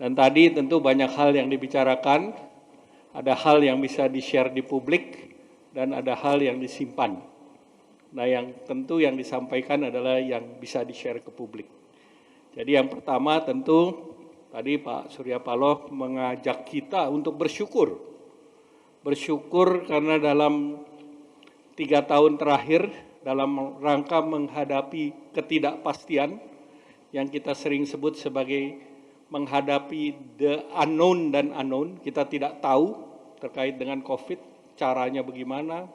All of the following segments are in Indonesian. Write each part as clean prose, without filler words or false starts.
Dan tadi tentu banyak hal yang dibicarakan, ada hal yang bisa di-share di publik, dan ada hal yang disimpan. Nah, yang tentu yang disampaikan adalah yang bisa di-share ke publik. Jadi yang pertama tentu tadi Pak Surya Paloh mengajak kita untuk bersyukur. Bersyukur karena dalam 3 tahun terakhir dalam rangka menghadapi ketidakpastian yang kita sering sebut sebagai menghadapi the unknown dan unknown, kita tidak tahu terkait dengan COVID, caranya bagaimana,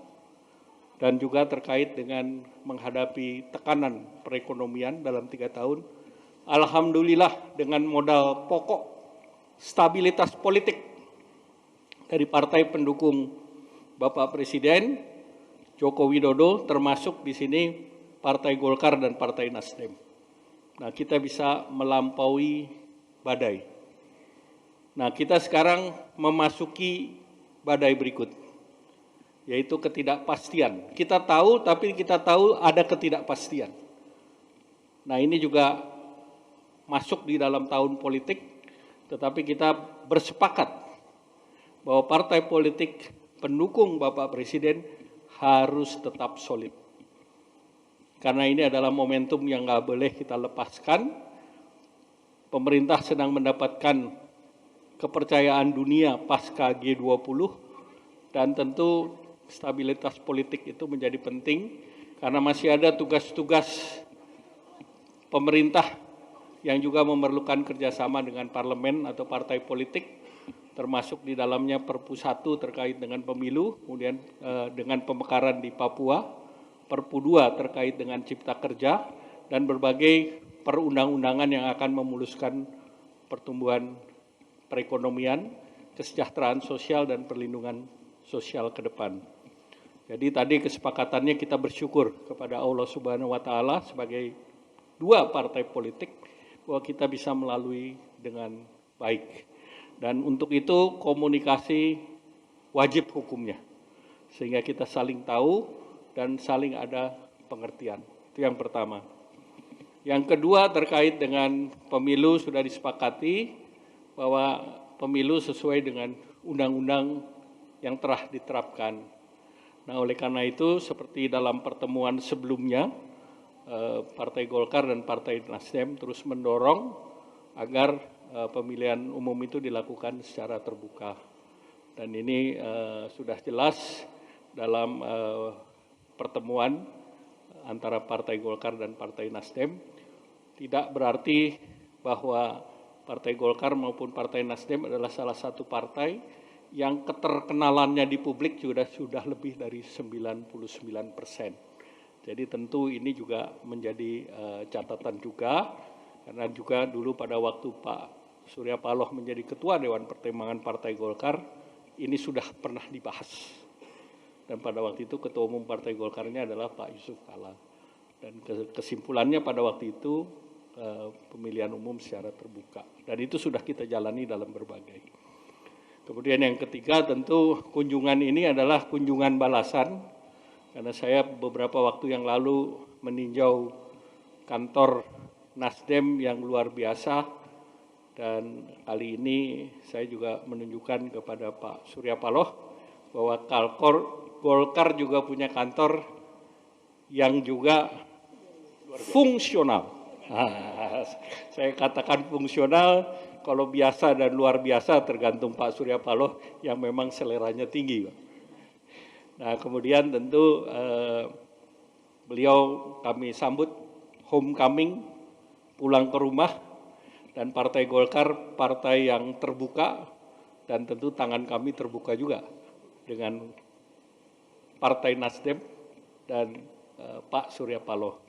dan juga terkait dengan menghadapi tekanan perekonomian dalam 3 tahun. Alhamdulillah dengan modal pokok stabilitas politik dari partai pendukung Bapak Presiden Joko Widodo, termasuk di sini Partai Golkar dan Partai Nasdem. Nah, kita bisa melampaui badai. Nah, kita sekarang memasuki badai berikut, yaitu ketidakpastian. Kita tahu, tapi kita tahu ada ketidakpastian. Nah, ini juga masuk di dalam tahun politik, tetapi kita bersepakat bahwa partai politik pendukung Bapak Presiden harus tetap solid. Karena ini adalah momentum yang nggak boleh kita lepaskan. Pemerintah sedang mendapatkan kepercayaan dunia pasca G20, dan tentu stabilitas politik itu menjadi penting karena masih ada tugas-tugas pemerintah yang juga memerlukan kerjasama dengan parlemen atau partai politik, termasuk di dalamnya Perpu 1 terkait dengan pemilu, kemudian dengan pemekaran di Papua, Perpu 2 terkait dengan cipta kerja, dan berbagai perundang-undangan yang akan memuluskan pertumbuhan perekonomian, kesejahteraan sosial, dan perlindungan sosial ke depan. Jadi tadi kesepakatannya kita bersyukur kepada Allah Subhanahu wa Ta'ala sebagai dua partai politik bahwa kita bisa melalui dengan baik. Dan untuk itu komunikasi wajib hukumnya, sehingga kita saling tahu dan saling ada pengertian. Itu yang pertama. Yang kedua terkait dengan pemilu, sudah disepakati bahwa pemilu sesuai dengan undang-undang yang telah diterapkan. Nah, oleh karena itu seperti dalam pertemuan sebelumnya, Partai Golkar dan Partai Nasdem terus mendorong agar pemilihan umum itu dilakukan secara terbuka. Dan ini sudah jelas dalam pertemuan antara Partai Golkar dan Partai Nasdem. Tidak berarti bahwa Partai Golkar maupun Partai Nasdem adalah salah satu partai yang keterkenalannya di publik sudah lebih dari 99%. Jadi tentu ini juga menjadi catatan juga, karena juga dulu pada waktu Pak Surya Paloh menjadi Ketua Dewan Pertimbangan Partai Golkar, ini sudah pernah dibahas. Dan pada waktu itu Ketua Umum Partai Golkarnya adalah Pak Yusuf Kalla. Dan kesimpulannya pada waktu itu pemilihan umum secara terbuka. Dan itu sudah kita jalani dalam berbagai. Kemudian yang ketiga tentu kunjungan ini adalah kunjungan balasan. Karena saya beberapa waktu yang lalu meninjau kantor Nasdem yang luar biasa. Dan kali ini saya juga menunjukkan kepada Pak Surya Paloh bahwa Golkar juga punya kantor yang juga fungsional. Saya katakan fungsional, kalau biasa dan luar biasa tergantung Pak Surya Paloh yang memang seleranya tinggi. Nah, kemudian tentu beliau kami sambut homecoming, pulang ke rumah, dan Partai Golkar partai yang terbuka, dan tentu tangan kami terbuka juga dengan Partai Nasdem dan Pak Surya Paloh.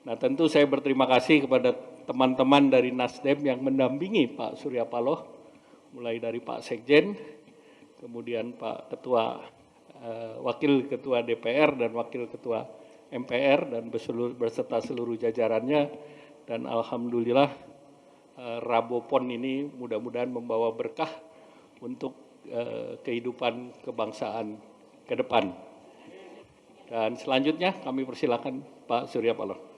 Nah, tentu saya berterima kasih kepada teman-teman dari Nasdem yang mendampingi Pak Surya Paloh, mulai dari Pak Sekjen, kemudian Pak Ketua, Wakil Ketua DPR dan Wakil Ketua MPR, dan beserta seluruh jajarannya. Dan alhamdulillah Rabopon ini mudah-mudahan membawa berkah untuk kehidupan kebangsaan ke depan. Dan selanjutnya kami persilakan Pak Surya Paloh.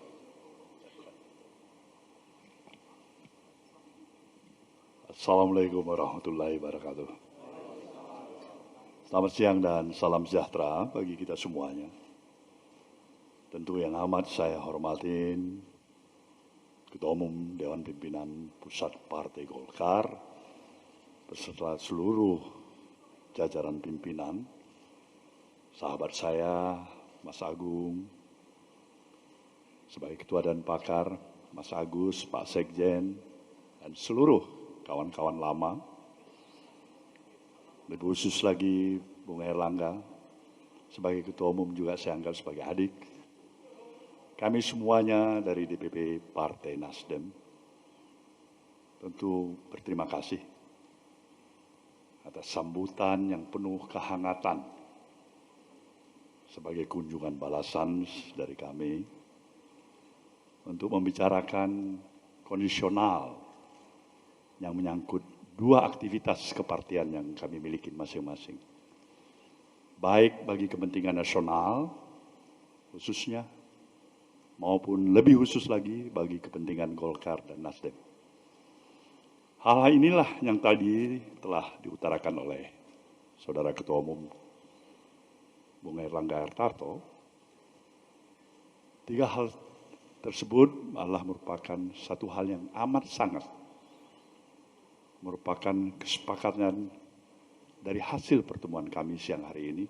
Assalamualaikum warahmatullahi wabarakatuh. Selamat siang dan salam sejahtera bagi kita semuanya. Tentu yang amat saya hormatin Ketua Umum Dewan Pimpinan Pusat Partai Golkar beserta seluruh jajaran pimpinan, sahabat saya Mas Agung sebagai Ketua dan Pakar, Mas Agus, Pak Sekjen, dan seluruh kawan-kawan lama, lebih khusus lagi Bung Erlangga, sebagai Ketua Umum juga saya anggap sebagai adik. Kami semuanya dari DPP Partai Nasdem tentu berterima kasih atas sambutan yang penuh kehangatan sebagai kunjungan balasan dari kami untuk membicarakan kondisional yang menyangkut dua aktivitas kepartian yang kami miliki masing-masing. Baik bagi kepentingan nasional khususnya, maupun lebih khusus lagi bagi kepentingan Golkar dan Nasdem. Hal-hal inilah yang tadi telah diutarakan oleh Saudara Ketua Umum Bung Erlangga Hartarto. Tiga hal tersebut adalah merupakan satu hal yang amat sangat merupakan kesepakatan dari hasil pertemuan kami siang hari ini,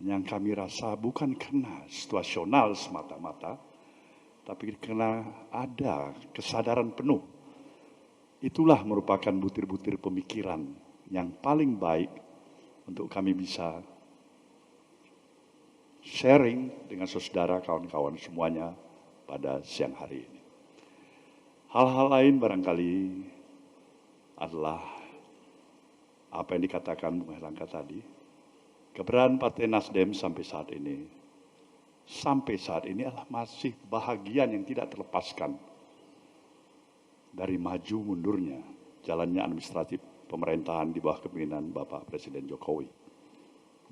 yang kami rasa bukan karena situasional semata-mata, tapi karena ada kesadaran penuh. Itulah merupakan butir-butir pemikiran yang paling baik untuk kami bisa sharing dengan saudara, kawan-kawan semuanya pada siang hari ini. Hal-hal lain barangkali adalah apa yang dikatakan Bung Erlangga tadi. Keberadaan Partai Nasdem sampai saat ini adalah masih bahagian yang tidak terlepaskan dari maju mundurnya jalannya administratif pemerintahan di bawah kepemimpinan Bapak Presiden Jokowi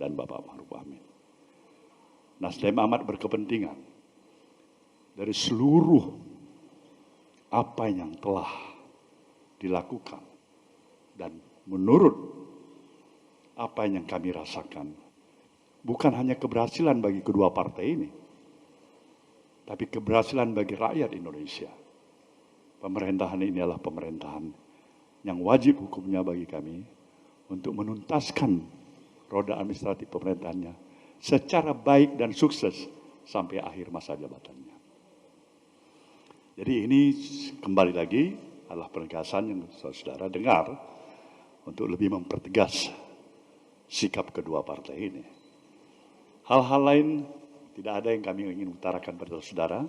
dan Bapak Ma'ruf Amin. Nasdem amat berkepentingan dari seluruh apa yang telah dilakukan dan menurut apa yang kami rasakan, bukan hanya keberhasilan bagi kedua partai ini, tapi keberhasilan bagi rakyat Indonesia. Pemerintahan ini adalah pemerintahan yang wajib hukumnya bagi kami untuk menuntaskan roda administratif pemerintahannya secara baik dan sukses sampai akhir masa jabatannya. Jadi ini kembali lagi adalah penegasan yang saudara dengar untuk lebih mempertegas sikap kedua partai ini. Hal-hal lain tidak ada yang kami ingin utarakan pada saudara,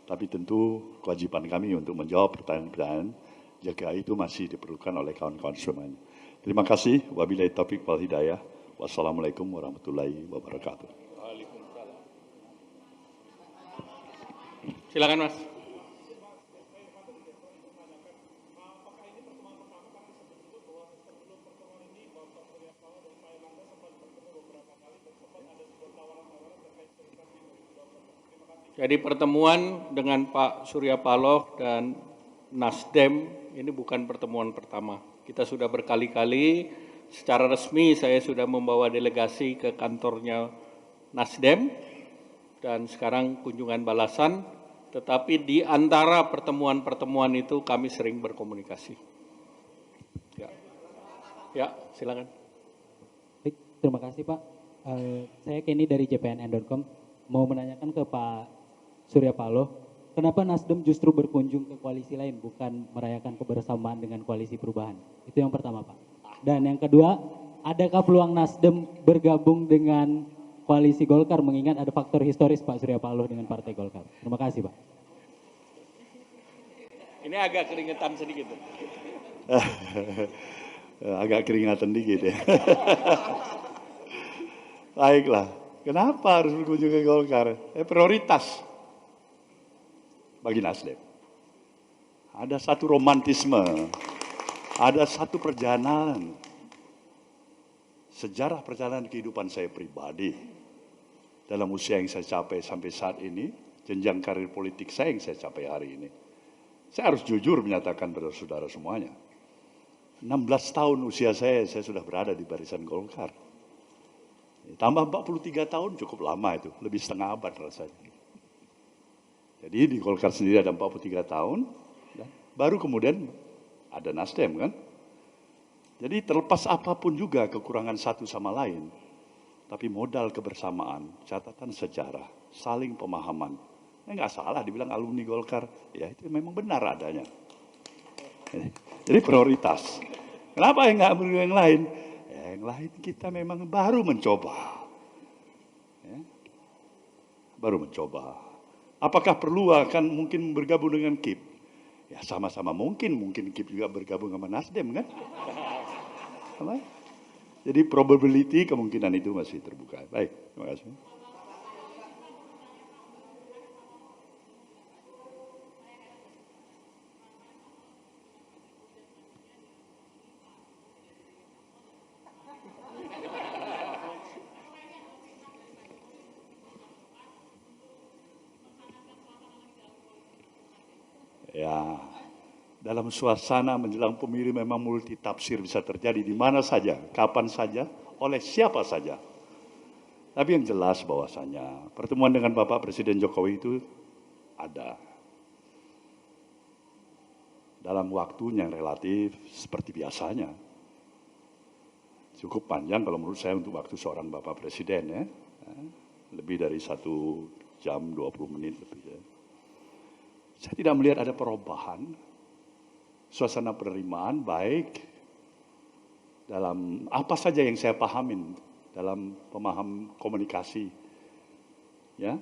tapi tentu kewajiban kami untuk menjawab pertanyaan-pertanyaan jika itu masih diperlukan oleh kawan-kawan semuanya. Terima kasih. Wabillahi taufiq wal hidayah. Wassalamualaikum warahmatullahi wabarakatuh. Waalaikumsalam. Silakan Mas. Jadi pertemuan dengan Pak Surya Paloh dan Nasdem ini bukan pertemuan pertama. Kita sudah berkali-kali secara resmi saya sudah membawa delegasi ke kantornya Nasdem dan sekarang kunjungan balasan. Tetapi di antara pertemuan-pertemuan itu kami sering berkomunikasi. Ya, silakan. Baik, terima kasih Pak. Saya Kenny dari jpnn.com mau menanyakan ke Pak Surya Paloh, kenapa Nasdem justru berkunjung ke koalisi lain, bukan merayakan kebersamaan dengan koalisi perubahan? Itu yang pertama, Pak. Dan yang kedua, adakah peluang Nasdem bergabung dengan koalisi Golkar, mengingat ada faktor historis Pak Surya Paloh dengan Partai Golkar? Terima kasih, Pak. Ini agak keringetan sedikit. Agak keringatan dikit ya. Baiklah, kenapa harus berkunjung ke Golkar? Prioritas bagi Nasdem. Ada satu romantisme, ada satu perjalanan, sejarah perjalanan kehidupan saya pribadi dalam usia yang saya capai sampai saat ini, jenjang karir politik saya yang saya capai hari ini. Saya harus jujur menyatakan pada saudara semuanya, 16 tahun usia saya sudah berada di barisan Golkar. Tambah 43 tahun cukup lama itu, lebih setengah abad rasanya. Jadi di Golkar sendiri ada 43 tahun, baru kemudian ada Nasdem kan. Jadi terlepas apapun juga kekurangan satu sama lain, tapi modal kebersamaan, catatan sejarah, saling pemahaman. Nggak salah dibilang alumni Golkar, ya itu memang benar adanya. Jadi prioritas. Kenapa yang nggak beri yang lain? Yang lain kita memang baru mencoba. Ya. Baru mencoba. Apakah perlu akan mungkin bergabung dengan KIP? Ya sama-sama mungkin KIP juga bergabung sama Nasdem kan? Jadi probability kemungkinan itu masih terbuka. Baik, terima kasih. Ya, dalam suasana menjelang pemilu memang multi tafsir bisa terjadi di mana saja, kapan saja, oleh siapa saja. Tapi yang jelas bahwasanya pertemuan dengan Bapak Presiden Jokowi itu ada dalam waktu yang relatif seperti biasanya. Cukup panjang kalau menurut saya untuk waktu seorang Bapak Presiden ya. Lebih dari 1 jam 20 menit lebih ya. Saya tidak melihat ada perubahan suasana penerimaan baik dalam apa saja yang saya pahamin dalam pemaham komunikasi ya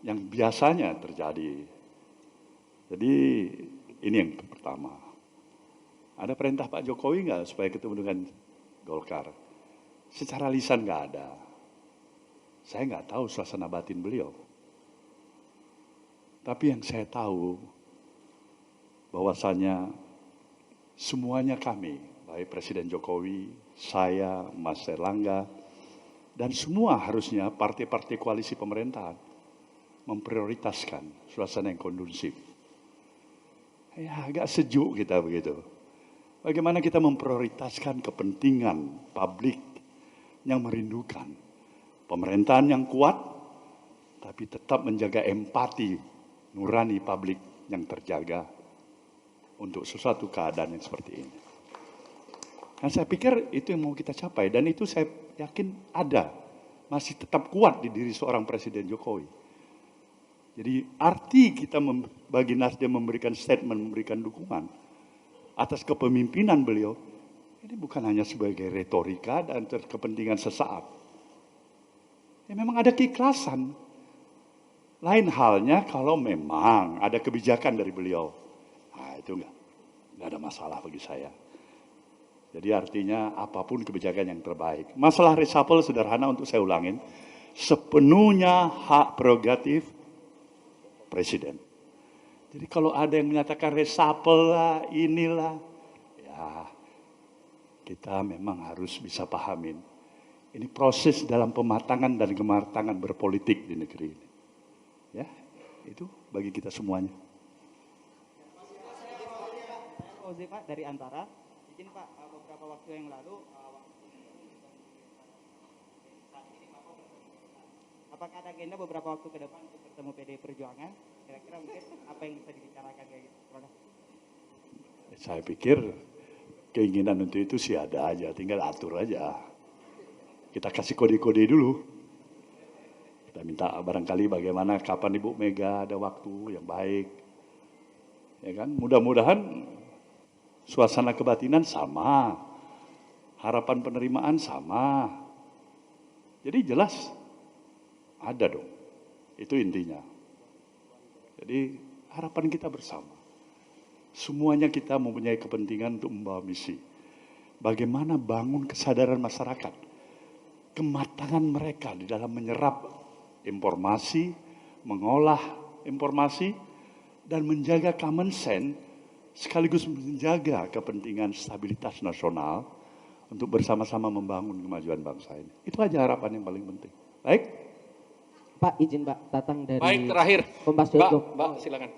yang biasanya terjadi. Jadi ini yang pertama. Ada perintah Pak Jokowi nggak supaya ketemu dengan Golkar? Secara lisan nggak ada. Saya nggak tahu suasana batin beliau. Tapi yang saya tahu bahwasanya semuanya kami, baik Presiden Jokowi, saya, Mas Erlangga, dan semua harusnya partai-partai koalisi pemerintahan memprioritaskan suasana yang kondusif. Ya agak sejuk kita begitu. Bagaimana kita memprioritaskan kepentingan publik yang merindukan pemerintahan yang kuat, tapi tetap menjaga empati nurani publik yang terjaga untuk sesuatu keadaan yang seperti ini. Dan saya pikir itu yang mau kita capai dan itu saya yakin ada, masih tetap kuat di diri seorang Presiden Jokowi. Jadi arti kita bagi Nasdem memberikan statement, memberikan dukungan atas kepemimpinan beliau, ini bukan hanya sebagai retorika dan kepentingan sesaat. Ya memang ada keikhlasan. Lain halnya kalau memang ada kebijakan dari beliau. Nah itu enggak ada masalah bagi saya. Jadi artinya apapun kebijakan yang terbaik. Masalah reshuffle sederhana untuk saya ulangin. Sepenuhnya hak prerogatif Presiden. Jadi kalau ada yang menyatakan reshuffle lah, inilah. Ya kita memang harus bisa pahamin. Ini proses dalam pematangan dan kematangan berpolitik di negeri ini. Ya, itu bagi kita semuanya. Ozi Pak dari Antara, izin Pak beberapa waktu yang lalu, apakah ada agenda beberapa waktu ke depan untuk bertemu PDI Perjuangan? Kira-kira mungkin apa yang bisa dibicarakan kayak gitu? Terima kasih. Saya pikir keinginan untuk itu sih ada aja, tinggal atur aja. Kita kasih kode-kode dulu. Kita minta barangkali bagaimana kapan Ibu Mega ada waktu yang baik. Ya kan? Mudah-mudahan suasana kebatinan sama. Harapan penerimaan sama. Jadi jelas ada dong. Itu intinya. Jadi harapan kita bersama. Semuanya kita mempunyai kepentingan untuk membawa misi. Bagaimana bangun kesadaran masyarakat. Kematangan mereka di dalam menyerap informasi, mengolah informasi, dan menjaga common sense, sekaligus menjaga kepentingan stabilitas nasional untuk bersama-sama membangun kemajuan bangsa ini. Itu aja harapan yang paling penting. Baik? Pak, izin Pak, Tatang dari Baik, terakhir. Kompas.com. Mbak, silakan.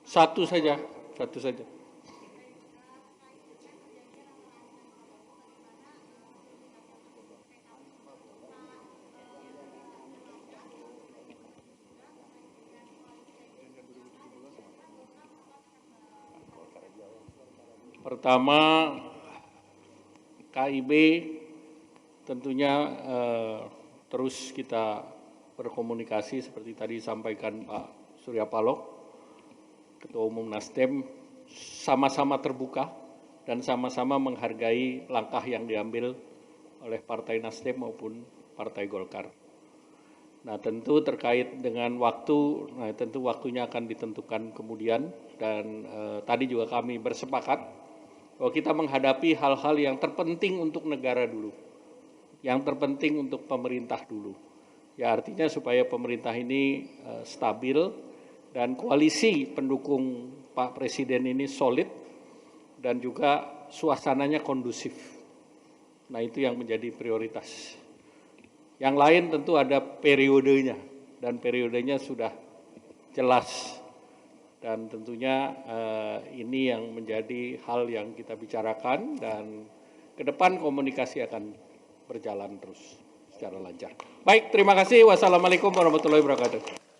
Satu saja. Pertama, KIB tentunya terus kita berkomunikasi seperti tadi disampaikan Pak Surya Paloh, Ketua Umum Nasdem, sama-sama terbuka dan sama-sama menghargai langkah yang diambil oleh Partai Nasdem maupun Partai Golkar. Nah, tentu terkait dengan waktu, tentu waktunya akan ditentukan kemudian, dan tadi juga kami bersepakat bahwa kita menghadapi hal-hal yang terpenting untuk negara dulu, yang terpenting untuk pemerintah dulu. Ya, artinya supaya pemerintah ini stabil dan koalisi pendukung Pak Presiden ini solid dan juga suasananya kondusif. Nah, itu yang menjadi prioritas. Yang lain tentu ada periodenya, dan periodenya sudah jelas. Dan tentunya ini yang menjadi hal yang kita bicarakan, dan ke depan komunikasi akan berjalan terus secara lancar. Baik, terima kasih. Wassalamualaikum warahmatullahi wabarakatuh.